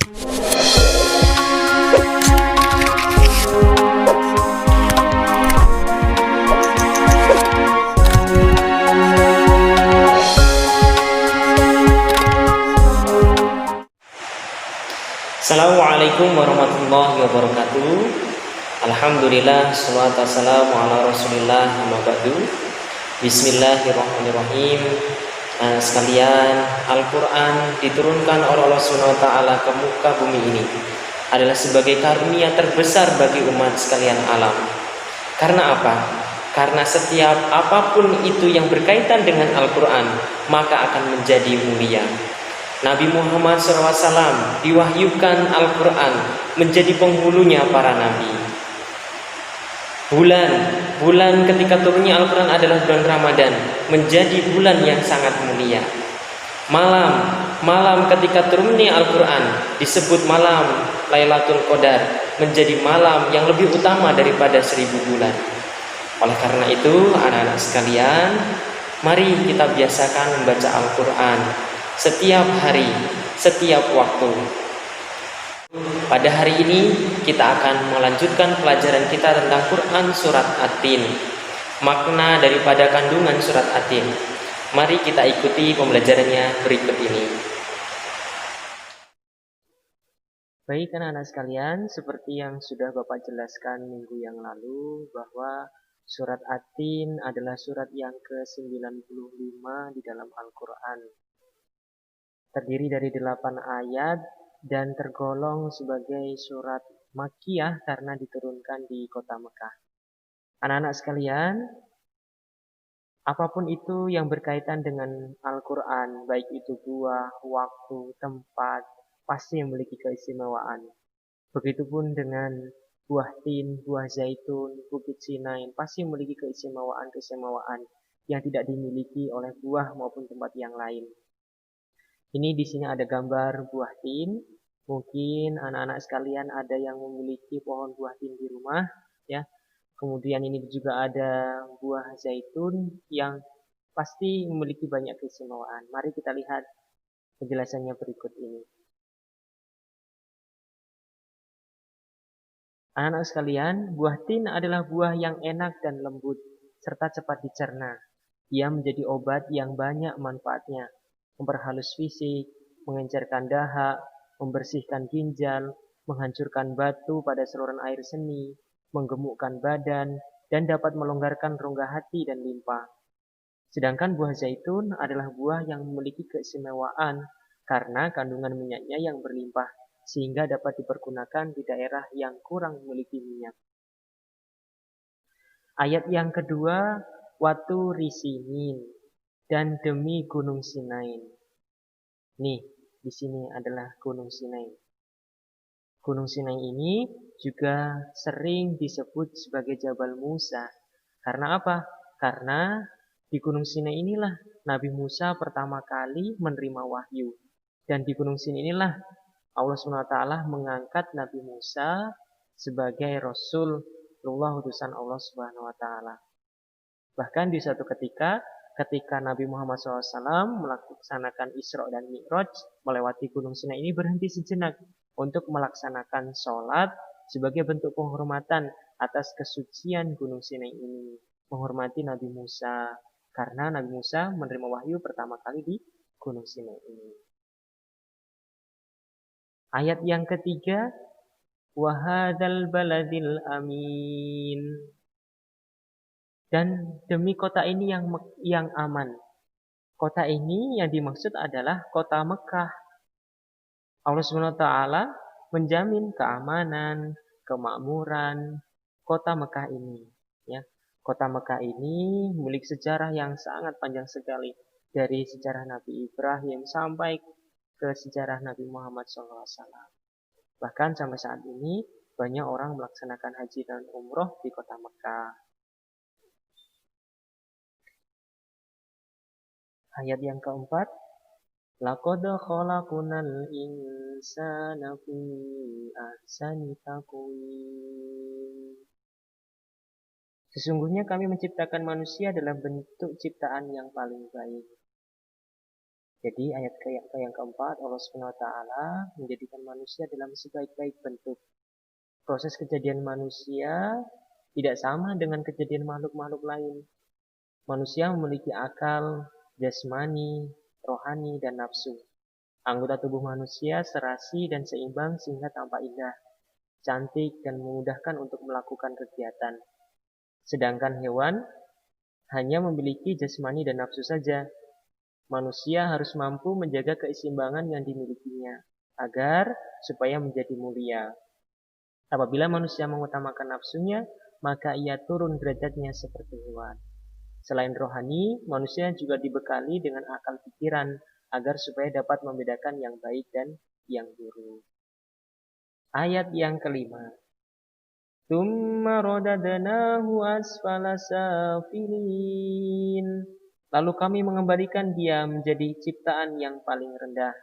Assalamualaikum warahmatullahi wabarakatuh. Alhamdulillah, salatu wassalamu ala rasulillah, amma ba'du. Bismillahirrahmanirrahim. Sekalian, Al-Quran diturunkan oleh Allah Subhanahu wa Ta'ala ke muka bumi ini adalah sebagai karunia terbesar bagi umat sekalian alam. Karena apa? Karena setiap apapun itu yang berkaitan dengan Al-Quran maka akan menjadi mulia. Nabi Muhammad SAW diwahyukan Al-Quran menjadi penghulunya para nabi. Bulan ketika turunnya Al-Quran adalah bulan Ramadan, menjadi bulan yang sangat mulia. Malam ketika turunnya Al-Quran disebut malam Lailatul Qadar, menjadi malam yang lebih utama daripada 1000 bulan. Oleh karena itu, anak-anak sekalian, mari kita biasakan membaca Al-Quran setiap hari, setiap waktu. Pada hari ini kita akan melanjutkan pelajaran kita tentang Quran surat At-Tin, makna daripada kandungan surat At-Tin. Mari kita ikuti pembelajarannya berikut ini. Baik anak-anak sekalian, seperti yang sudah Bapak jelaskan minggu yang lalu, bahwa surat At-Tin adalah surat yang ke-95 di dalam Al-Quran. Terdiri dari 8 ayat dan tergolong sebagai surat Makkiyah karena diturunkan di kota Mekah. Anak-anak sekalian, apapun itu yang berkaitan dengan Al-Quran, baik itu buah, waktu, tempat, pasti memiliki keistimewaan. Begitupun dengan buah tin, buah zaitun, bukit Sinai, pasti memiliki keistimewaan yang tidak dimiliki oleh buah maupun tempat yang lain. Ini di sini ada gambar buah tin. Mungkin anak-anak sekalian ada yang memiliki pohon buah tin di rumah, ya. Kemudian ini juga ada buah zaitun yang pasti memiliki banyak keistimewaan. Mari kita lihat penjelasannya berikut ini. Anak-anak sekalian, buah tin adalah buah yang enak dan lembut serta cepat dicerna. Ia menjadi obat yang banyak manfaatnya. Memperhalus fisik, mengencerkan dahak, membersihkan ginjal, menghancurkan batu pada saluran air seni, menggemukkan badan, dan dapat melonggarkan rongga hati dan limpa. Sedangkan buah zaitun adalah buah yang memiliki keistimewaan karena kandungan minyaknya yang berlimpah, sehingga dapat dipergunakan di daerah yang kurang memiliki minyak. Ayat yang kedua, watu risinin, dan demi Gunung Sinai. Nih, di sini adalah Gunung Sinai. Gunung Sinai ini juga sering disebut sebagai Jabal Musa. Karena apa? Karena di Gunung Sinai inilah Nabi Musa pertama kali menerima wahyu. Dan di Gunung Sinai inilah Allah SWT mengangkat Nabi Musa sebagai Rasulullah utusan Allah SWT. Bahkan di suatu ketika Nabi Muhammad SAW melaksanakan Isra dan Mi'raj melewati Gunung Sinai ini berhenti sejenak untuk melaksanakan sholat sebagai bentuk penghormatan atas kesucian Gunung Sinai ini. Menghormati Nabi Musa karena Nabi Musa menerima wahyu pertama kali di Gunung Sinai ini. Ayat yang ketiga, wahadal baladil amin. Dan demi kota ini yang aman. Kota ini yang dimaksud adalah kota Mekah. Allah SWT menjamin keamanan, kemakmuran kota Mekah ini. Ya, kota Mekah ini memiliki sejarah yang sangat panjang sekali. Dari sejarah Nabi Ibrahim sampai ke sejarah Nabi Muhammad SAW. Bahkan sampai saat ini banyak orang melaksanakan haji dan umroh di kota Mekah. Ayat yang keempat, laqad khalaqnal insana fi ahsani taqwim. Sesungguhnya kami menciptakan manusia dalam bentuk ciptaan yang paling baik. Jadi ayat yang keempat, Allah Subhanahu wa taala menjadikan manusia dalam sebaik-baik bentuk. Proses kejadian manusia tidak sama dengan kejadian makhluk-makhluk lain. Manusia memiliki akal, jasmani, rohani, dan nafsu. Anggota tubuh manusia serasi dan seimbang sehingga tampak indah, cantik, dan memudahkan untuk melakukan kegiatan. Sedangkan hewan hanya memiliki jasmani dan nafsu saja. Manusia harus mampu menjaga keseimbangan yang dimilikinya agar supaya menjadi mulia. Apabila manusia mengutamakan nafsunya, maka ia turun derajatnya seperti hewan. Selain rohani, manusia juga dibekali dengan akal pikiran agar supaya dapat membedakan yang baik dan yang buruk. Ayat yang kelima. Tsumma radadnahu asfala safilin. Lalu kami mengembalikan dia menjadi ciptaan yang paling rendah.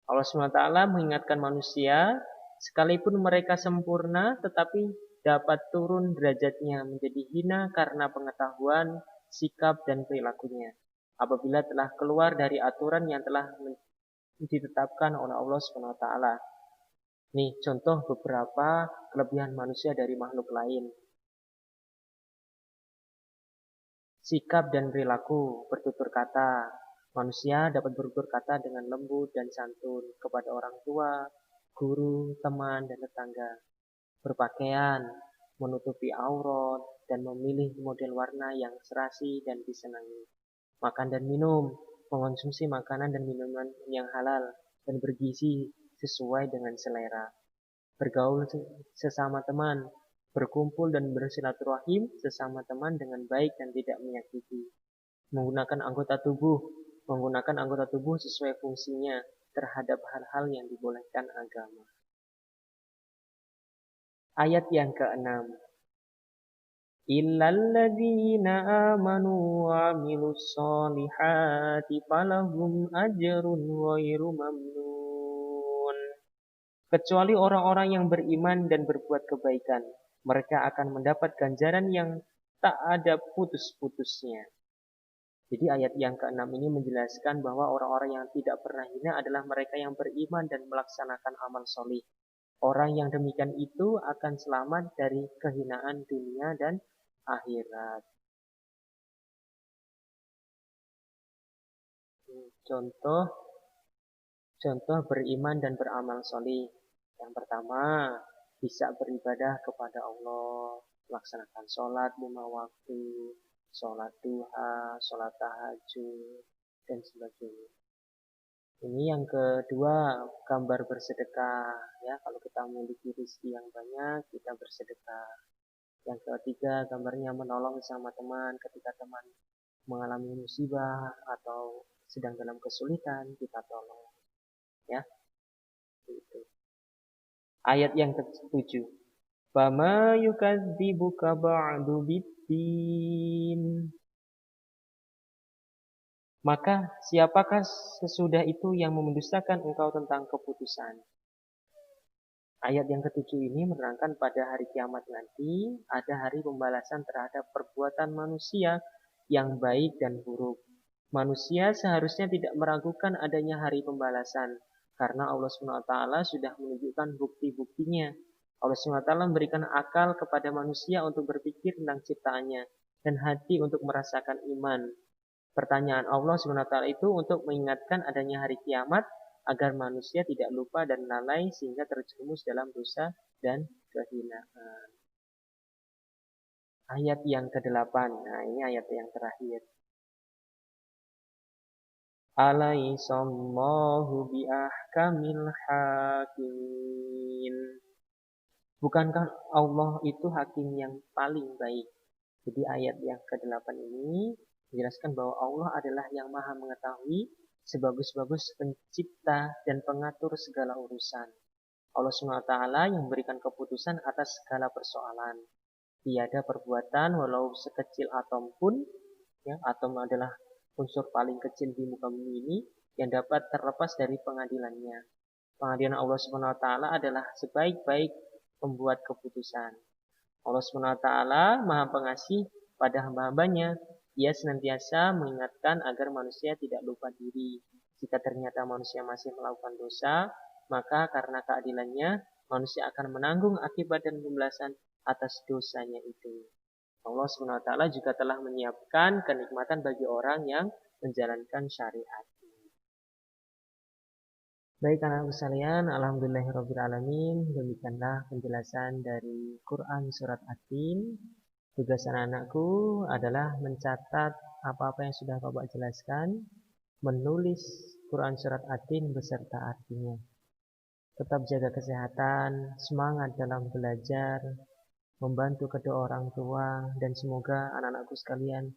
Allah SWT mengingatkan manusia, sekalipun mereka sempurna, tetapi dapat turun derajatnya menjadi hina karena pengetahuan, sikap, dan perilakunya. Apabila telah keluar dari aturan yang telah ditetapkan oleh Allah SWT. Nih contoh beberapa kelebihan manusia dari makhluk lain. Sikap dan perilaku, bertutur kata. Manusia dapat bertutur kata dengan lembut dan santun kepada orang tua, guru, teman, dan tetangga. Berpakaian, menutupi aurat, dan memilih model warna yang serasi dan disenangi. Makan dan minum, mengonsumsi makanan dan minuman yang halal dan bergizi sesuai dengan selera. Bergaul sesama teman, berkumpul dan bersilaturahim sesama teman dengan baik dan tidak menyakiti. Menggunakan anggota tubuh sesuai fungsinya terhadap hal-hal yang dibolehkan agama. Ayat yang ke-6. Illalladzina amanu wa amilus solihati falahum ajrun ghairu mamnun. Kecuali orang-orang yang beriman dan berbuat kebaikan, mereka akan mendapat ganjaran yang tak ada putus-putusnya. Jadi ayat yang ke-6 ini menjelaskan bahwa orang-orang yang tidak pernah hina adalah mereka yang beriman dan melaksanakan amal solih. Orang yang demikian itu akan selamat dari kehinaan dunia dan akhirat. Contoh beriman dan beramal solih. Yang pertama, bisa beribadah kepada Allah, melaksanakan sholat 5 waktu, sholat duha, sholat tahajud, dan sebagainya. Ini yang kedua, gambar bersedekah. Ya, kalau kita memiliki rezeki yang banyak, kita bersedekah. Yang ketiga, gambarnya menolong sama teman ketika teman mengalami musibah atau sedang dalam kesulitan, kita tolong. Ya, itu. Ayat yang ke-7. Fama yukadzibuka ba'du biddin. Maka siapakah sesudah itu yang mendustakan engkau tentang keputusan? Ayat yang ke-7 ini menerangkan pada hari kiamat nanti ada hari pembalasan terhadap perbuatan manusia yang baik dan buruk. Manusia seharusnya tidak meragukan adanya hari pembalasan karena Allah SWT sudah menunjukkan bukti-buktinya. Allah SWT memberikan akal kepada manusia untuk berpikir tentang ciptaannya dan hati untuk merasakan iman. Pertanyaan Allah SWT itu untuk mengingatkan adanya hari kiamat agar manusia tidak lupa dan lalai sehingga terjerumus dalam dosa dan kehinaan. Ayat yang ke-8. Nah, ini ayat yang terakhir. Alaihissallahu biahkamil hakimin. Bukankah Allah itu hakim yang paling baik? Jadi ayat yang ke-8 ini menjelaskan bahwa Allah adalah yang maha mengetahui sebagus-bagus pencipta dan pengatur segala urusan. Allah SWT yang memberikan keputusan atas segala persoalan. Tiada perbuatan walau sekecil atom pun, ya, atom adalah unsur paling kecil di muka bumi ini yang dapat terlepas dari pengadilannya. Pengadilan Allah SWT adalah sebaik-baik pembuat keputusan. Allah SWT maha pengasih pada hamba-hambanya Ia senantiasa mengingatkan agar manusia tidak lupa diri. Jika ternyata manusia masih melakukan dosa, maka karena keadilannya, manusia akan menanggung akibat dan pembalasan atas dosanya itu. Allah SWT juga telah menyiapkan kenikmatan bagi orang yang menjalankan syariat. Baik anak-anakku sekalian, alhamdulillahirrabbilalamin. Demikianlah penjelasan dari Quran Surat At-Tin. Tugas anak-anakku adalah mencatat apa-apa yang sudah Bapak jelaskan, menulis Quran Surat At-Tin beserta artinya. Tetap jaga kesehatan, semangat dalam belajar, membantu kedua orang tua, dan semoga anak-anakku sekalian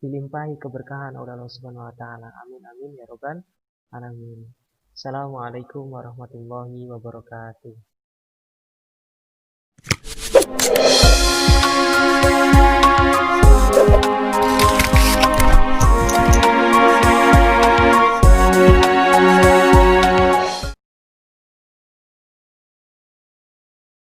dilimpahi keberkahan oleh Allah Subhanahu wa taala. Amin amin ya robbal alamin. Assalamualaikum warahmatullahi wabarakatuh.